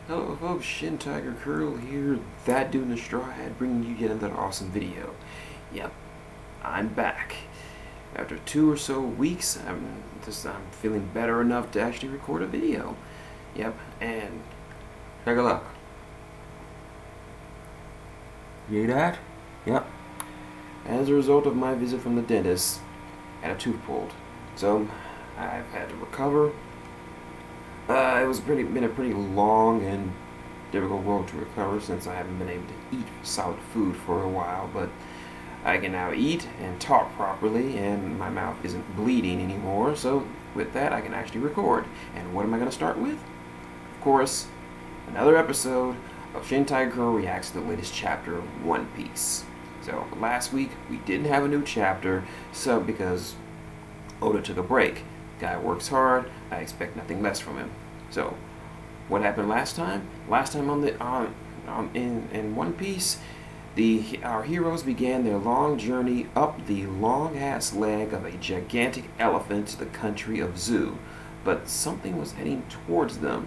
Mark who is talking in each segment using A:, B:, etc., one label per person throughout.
A: Hello folks, shintigercurl here, that dude in the straw hat, bringing you yet another awesome video. Yep, I'm back. After 2 or so weeks, I'm feeling better enough to actually record a video. Yep, and take a look. You hear that? Yep. As a result of my visit from the dentist, I had a tooth pulled. So, I've had to recover. Been a pretty long and difficult road to recover since I haven't been able to eat solid food for a while, but I can now eat and talk properly, and my mouth isn't bleeding anymore, so with that I can actually record. And what am I going to start with? Of course, another episode of shintigercurl Reacts to the latest chapter of One Piece. So last week we didn't have a new chapter, so because Oda took a break. Guy works hard, I expect nothing less from him. So, what happened last time? Last time in One Piece, our heroes began their long journey up the long-ass leg of a gigantic elephant to the country of Zu, but something was heading towards them.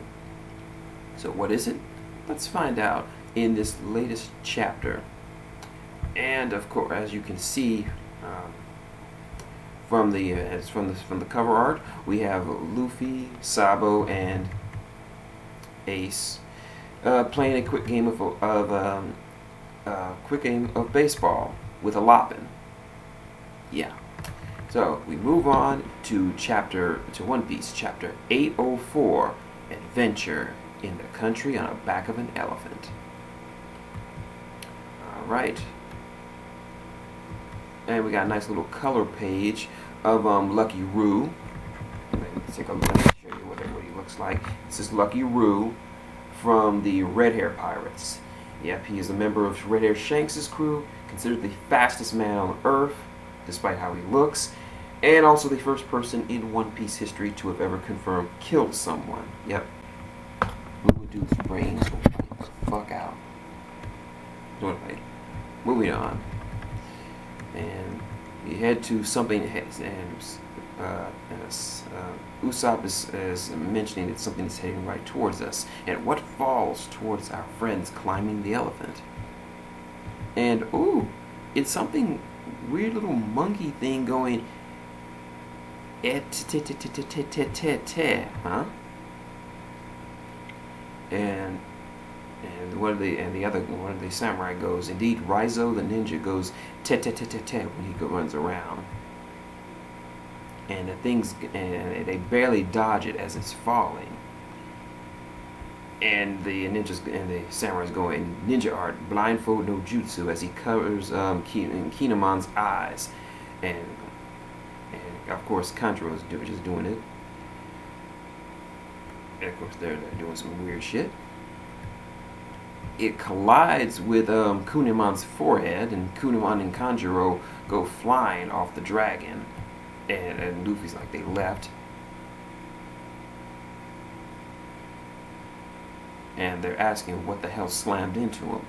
A: So what is it? Let's find out in this latest chapter. And of course, as you can see, from the cover art, we have Luffy, Sabo, and Ace playing a quick game of baseball with a loppin. Yeah. So we move on to One Piece, chapter 804, Adventure in the Country on the Back of an Elephant. All right. And we got a nice little color page of Lucky Roo. Let's take a look. Let me show you what he looks like. This is Lucky Roo from the Red Hair Pirates. Yep, he is a member of Red Hair Shanks' crew, considered the fastest man on Earth, despite how he looks, and also the first person in One Piece history to have ever confirmed killed someone. Yep. Blue Dude's brains will get the fuck out. Anyway, moving on. And we head to something, and Usopp is mentioning it's something that's heading right towards us. And what falls towards our friends climbing the elephant? And ooh, it's something weird little monkey thing going huh? And one of the samurai goes, indeed, Raizo the ninja goes te when he runs around, and they barely dodge it as it's falling. And the samurai's going ninja art, blindfold no jutsu, as he covers Kinemon's eyes, and of course Kanjuro's just doing it. And of course they're doing some weird shit. It collides with Kunemon's forehead, and Kunemon and Kanjuro go flying off the dragon. And Luffy's like, they left. And they're asking what the hell slammed into him.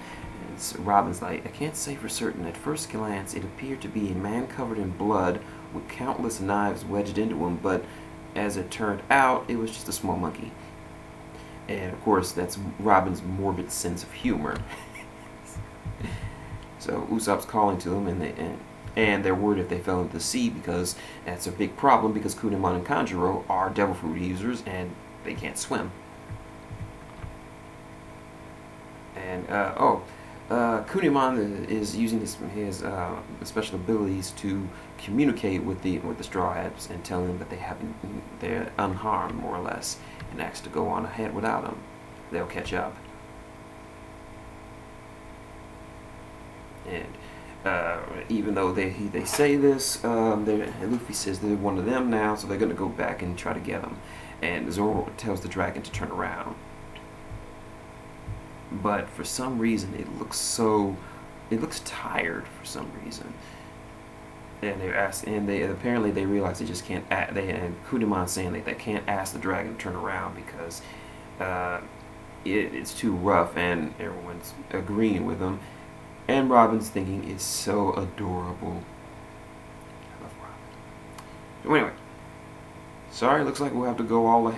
A: And Robin's like, I can't say for certain. At first glance, it appeared to be a man covered in blood with countless knives wedged into him, but as it turned out, it was just a small monkey. And of course, that's Robin's morbid sense of humor. So Usopp's calling to them, and they're worried if they fell into the sea, because that's a big problem, because Kunemon and Kanjuro are devil fruit users and they can't swim. And Kunemon is using his special abilities to communicate with the Straw Hats and tell them that they're unharmed, more or less, and asks to go on ahead without them. They'll catch up. And even though they say this, Luffy says they're one of them now, so they're going to go back and try to get them. And Zoro tells the dragon to turn around. But for some reason, it looks tired for some reason. And apparently they realize they just can't. And Kunemon saying that they can't ask the dragon to turn around because it's too rough, and everyone's agreeing with them. And Robin's thinking it's so adorable. I love Robin. So anyway, Sorry, looks like we'll have to go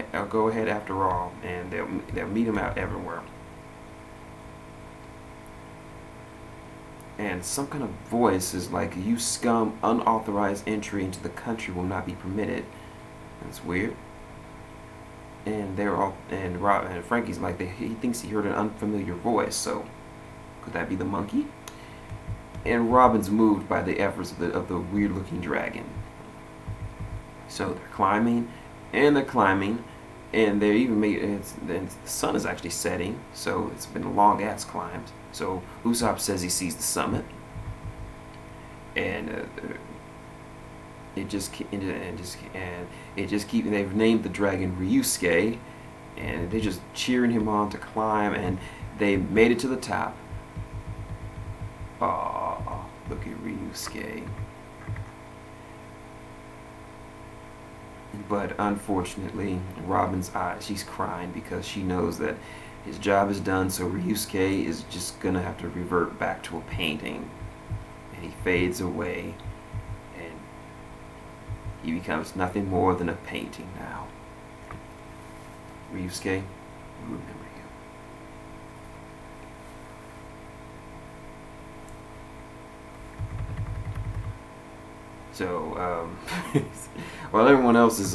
A: ahead after all, and they'll meet him out everywhere. And some kind of voice is like, "You scum! Unauthorized entry into the country will not be permitted." That's weird. And they're all and Frankie's like, he thinks he heard an unfamiliar voice. So could that be the monkey? And Robin's moved by the efforts of the weird-looking dragon. So they're climbing, and they're even the sun is actually setting. So it's been a long ass climb. So Usopp says he sees the summit, and they've named the dragon Ryusuke, and they're just cheering him on to climb, and they made it to the top. Aw, look at Ryusuke. But unfortunately, Robin's eyes, she's crying because she knows that his job is done, so Ryusuke is just gonna have to revert back to a painting. And he fades away, and he becomes nothing more than a painting now. Ryusuke, we remember you. So, while everyone else is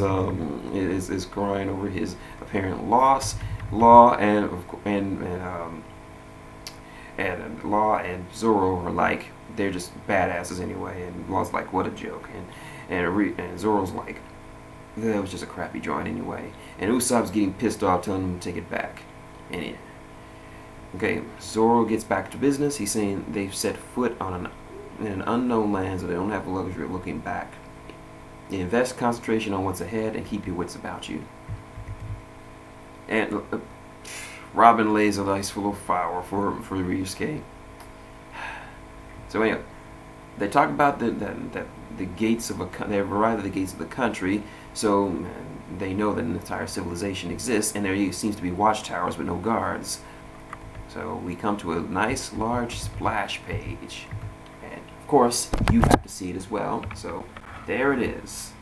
A: crying over his apparent loss, Law and Zoro are like, they're just badasses anyway, and Law's like, what a joke, and Zoro's like, that was just a crappy drawing anyway, and Usopp's getting pissed off, telling him to take it back, and okay, Zoro gets back to business. He's saying they've set foot on an unknown land, so they don't have the luxury of looking back. Invest concentration on what's ahead and keep your wits about you. And Robin lays a nice little flower for Ryusuke. So anyway, they talk about the gates of they've arrived at the gates of the country, so they know that an entire civilization exists, and there seems to be watchtowers with no guards. So we come to a nice large splash page, and of course you have to see it as well. So there it is.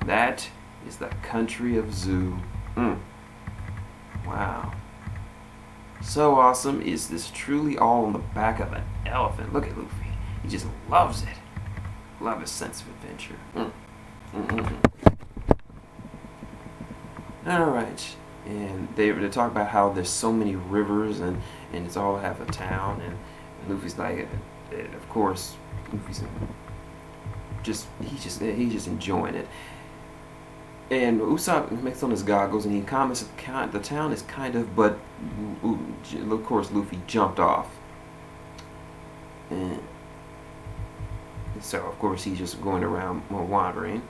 A: That is the country of Zoo. Wow. So awesome. Is this truly all on the back of an elephant? Look at Luffy. He just loves it. Love his sense of adventure. Alright. And they talk about how there's so many rivers and it's all half a town, and Luffy's like, of course, Luffy's he's just enjoying it. And Usopp makes on his goggles, and he comments that the town is kind of, but of course Luffy jumped off. And so of course he's just going around wandering.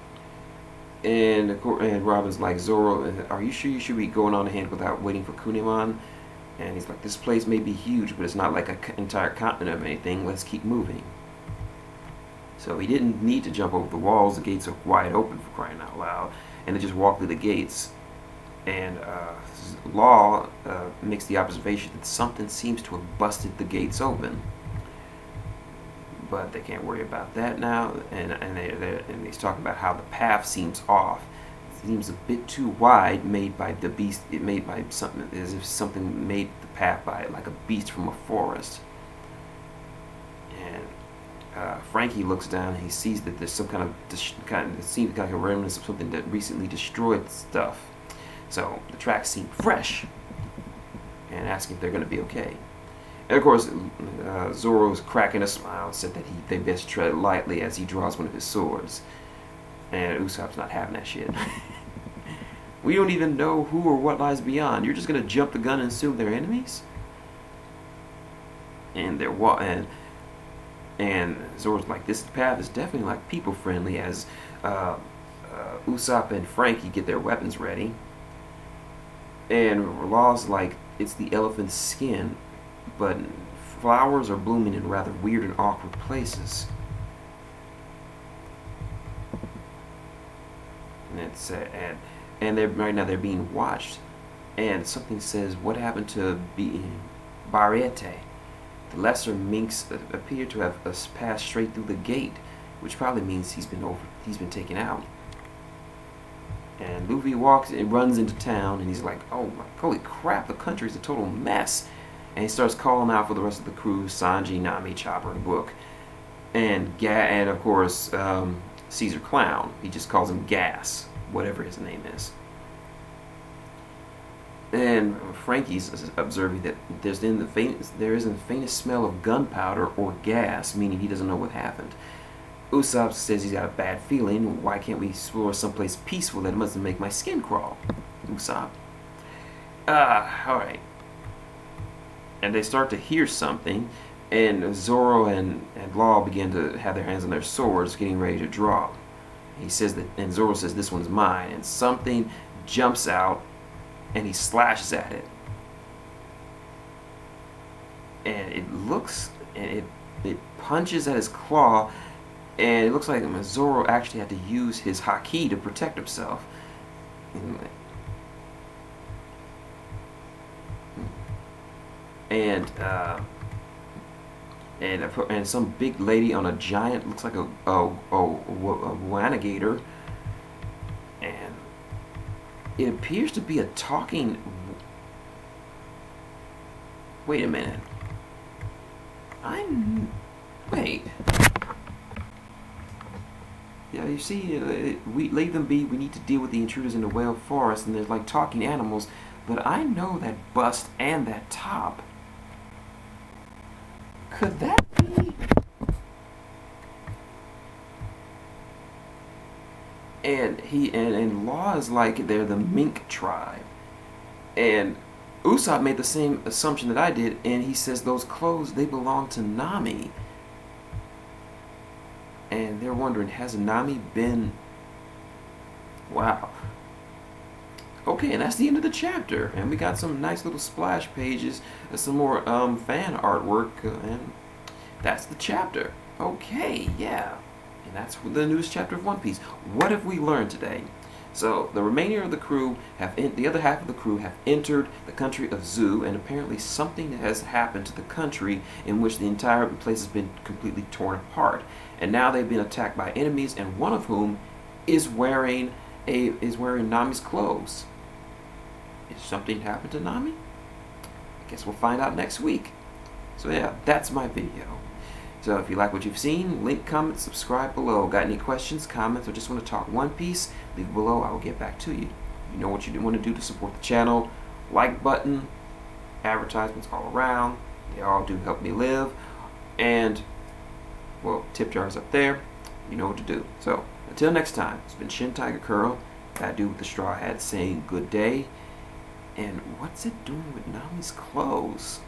A: And Robin's like, Zoro, are you sure you should be going on ahead without waiting for Kunimon? And he's like, this place may be huge, but it's not like an entire continent or anything. Let's keep moving. So he didn't need to jump over the walls. The gates are wide open, for crying out loud. And they just walk through the gates. And Law makes the observation that something seems to have busted the gates open. But they can't worry about that now. And he's talking about how the path seems off. It seems a bit too wide, made by the beast. It made by something, as if something made the path by like a beast from a forest. And Frankie looks down and he sees that there's some kind of it seems like a remnants of something that recently destroyed stuff. So the tracks seem fresh, and asking if they're going to be okay. And of course, Zoro's cracking a smile and said that they best tread lightly as he draws one of his swords. And Usopp's not having that shit. We don't even know who or what lies beyond. You're just going to jump the gun and assume they're enemies? And and Zoro's like, this path is definitely like people friendly, as Usopp and Frankie get their weapons ready. And Law's like, it's the elephant's skin, but flowers are blooming in rather weird and awkward places. And they're right now they're being watched. And something says, what happened to Barriete? The lesser minks appear to have passed straight through the gate, which probably means he's been taken out. And Luffy walks and runs into town, and he's like, "Oh my, holy crap! The country's a total mess." And he starts calling out for the rest of the crew: Sanji, Nami, Chopper, and Book, and of course Caesar Clown. He just calls him Gas, whatever his name is. And Frankie's observing that there isn't the faintest smell of gunpowder or gas, meaning he doesn't know what happened. Usopp says he's got a bad feeling. Why can't we explore someplace peaceful that mustn't make my skin crawl? Usopp. Alright. And they start to hear something, and Zoro and Law begin to have their hands on their swords, getting ready to draw. He says that, and Zoro says, "This one's mine," and something jumps out, and he slashes at it. And it looks, and it punches at his claw, and it looks like Zoro actually had to use his haki to protect himself. And some big lady on a giant, looks like a alligator, and it appears to be a talking. Wait a minute. Wait. Yeah, you see, we leave them be. We need to deal with the intruders in the whale forest, and there's like talking animals. But I know that bust and that top. Could that be? And Law is like they're the mink tribe, and Usopp made the same assumption that I did, and he says those clothes, they belong to Nami. And they're wondering, has Nami been... Wow. Okay, and that's the end of the chapter. And we got some nice little splash pages, some more fan artwork, and that's the chapter. Okay, yeah. And that's the newest chapter of One Piece. What have we learned today? So, the remainder of the crew the other half of the crew have entered the country of Zu, and apparently something has happened to the country in which the entire place has been completely torn apart. And now they've been attacked by enemies, and one of whom is wearing Nami's clothes. Is something happened to Nami? I guess we'll find out next week. So yeah, that's my video. So if you like what you've seen, link, comment, subscribe below. Got any questions, comments, or just want to talk One Piece? Leave it below. I will get back to you. You know what you want to do to support the channel. Like button, advertisements all around. They all do help me live. And, well, tip jar's up there. You know what to do. So, until next time, it's been shintigercurl, that dude with the straw hat, saying good day. And what's it doing with Nami's clothes?